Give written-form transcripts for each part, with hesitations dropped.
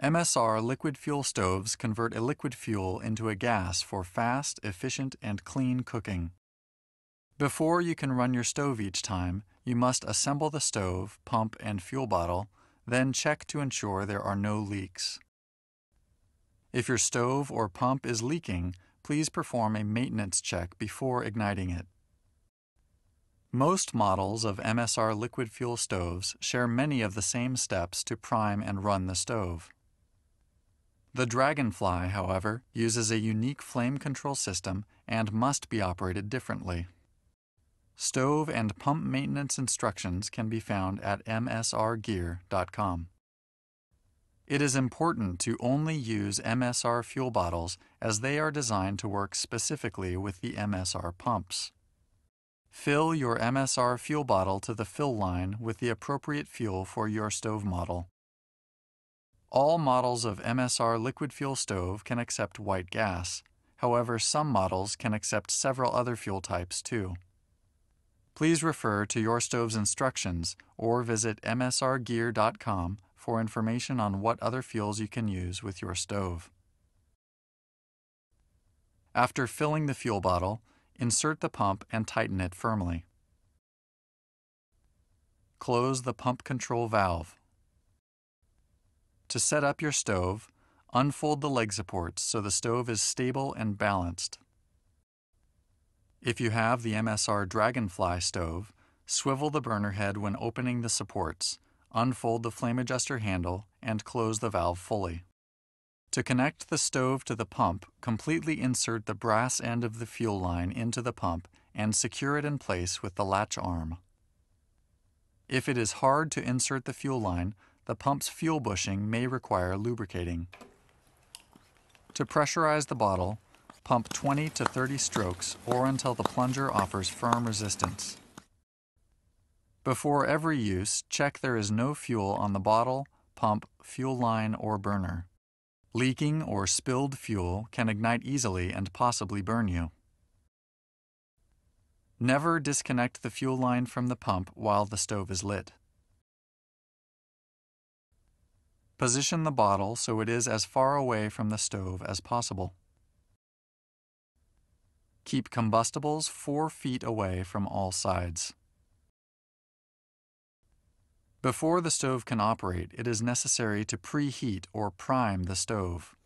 MSR liquid fuel stoves convert a liquid fuel into a gas for fast, efficient, and clean cooking. Before you can run your stove each time, you must assemble the stove, pump, and fuel bottle, then check to ensure there are no leaks. If your stove or pump is leaking, please perform a maintenance check before igniting it. Most models of MSR liquid fuel stoves share many of the same steps to prime and run the stove. The Dragonfly, however, uses a unique flame control system and must be operated differently. Stove and pump maintenance instructions can be found at msrgear.com. It is important to only use MSR fuel bottles as they are designed to work specifically with the MSR pumps. Fill your MSR fuel bottle to the fill line with the appropriate fuel for your stove model. All models of MSR liquid fuel stove can accept white gas. However, some models can accept several other fuel types too. Please refer to your stove's instructions or visit msrgear.com for information on what other fuels you can use with your stove. After filling the fuel bottle, insert the pump and tighten it firmly. Close the pump control valve. To set up your stove, unfold the leg supports so the stove is stable and balanced. If you have the MSR Dragonfly stove, swivel the burner head when opening the supports, unfold the flame adjuster handle, and close the valve fully. To connect the stove to the pump, completely insert the brass end of the fuel line into the pump and secure it in place with the latch arm. If it is hard to insert the fuel line, the pump's fuel bushing may require lubricating. To pressurize the bottle, pump 20 to 30 strokes or until the plunger offers firm resistance. Before every use, check there is no fuel on the bottle, pump, fuel line, or burner. Leaking or spilled fuel can ignite easily and possibly burn you. Never disconnect the fuel line from the pump while the stove is lit. Position the bottle so it is as far away from the stove as possible. Keep combustibles 4 feet away from all sides. Before the stove can operate, it is necessary to preheat or prime the stove.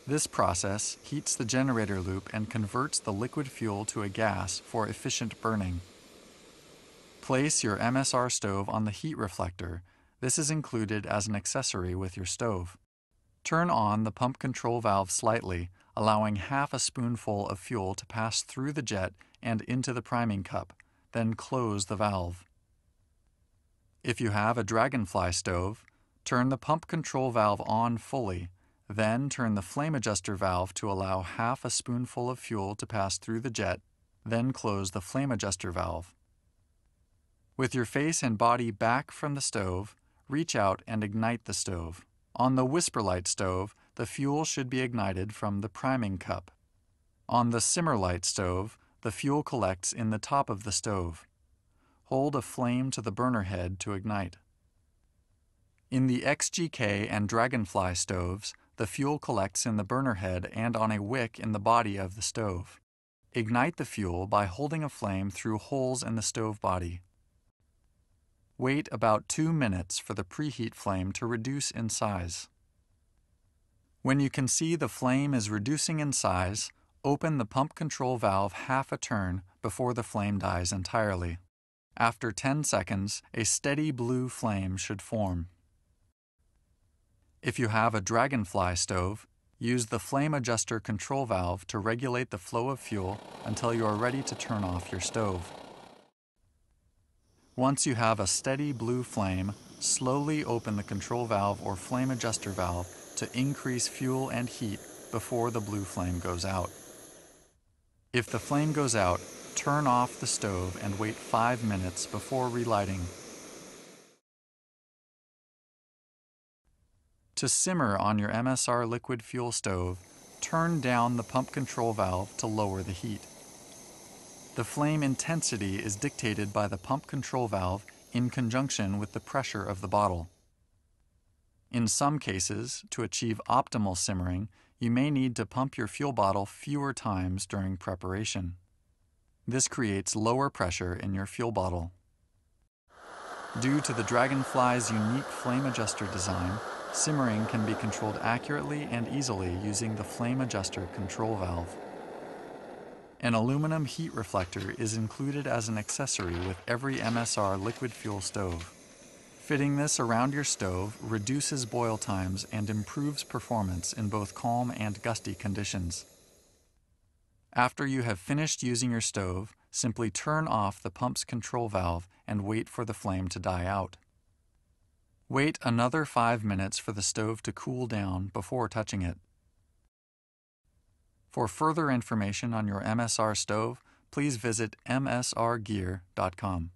This process heats the generator loop and converts the liquid fuel to a gas for efficient burning. Place your MSR stove on the heat reflector. This is included as an accessory with your stove. Turn on the pump control valve slightly, allowing half a spoonful of fuel to pass through the jet and into the priming cup, then close the valve. If you have a Dragonfly stove, turn the pump control valve on fully, then turn the flame adjuster valve to allow half a spoonful of fuel to pass through the jet, then close the flame adjuster valve. With your face and body back from the stove, reach out and ignite the stove. On the Whisperlight stove, the fuel should be ignited from the priming cup. On the Simmerlight stove, the fuel collects in the top of the stove. Hold a flame to the burner head to ignite. In the XGK and Dragonfly stoves, the fuel collects in the burner head and on a wick in the body of the stove. Ignite the fuel by holding a flame through holes in the stove body. Wait about 2 minutes for the preheat flame to reduce in size. When you can see the flame is reducing in size, open the pump control valve half a turn before the flame dies entirely. After 10 seconds, a steady blue flame should form. If you have a Dragonfly stove, use the flame adjuster control valve to regulate the flow of fuel until you are ready to turn off your stove. Once you have a steady blue flame, slowly open the control valve or flame adjuster valve to increase fuel and heat before the blue flame goes out. If the flame goes out, turn off the stove and wait 5 minutes before relighting. To simmer on your MSR liquid fuel stove, turn down the pump control valve to lower the heat. The flame intensity is dictated by the pump control valve in conjunction with the pressure of the bottle. In some cases, to achieve optimal simmering, you may need to pump your fuel bottle fewer times during preparation. This creates lower pressure in your fuel bottle. Due to the Dragonfly's unique flame adjuster design, simmering can be controlled accurately and easily using the flame adjuster control valve. An aluminum heat reflector is included as an accessory with every MSR liquid fuel stove. Fitting this around your stove reduces boil times and improves performance in both calm and gusty conditions. After you have finished using your stove, simply turn off the pump's control valve and wait for the flame to die out. Wait another 5 minutes for the stove to cool down before touching it. For further information on your MSR stove, please visit msrgear.com.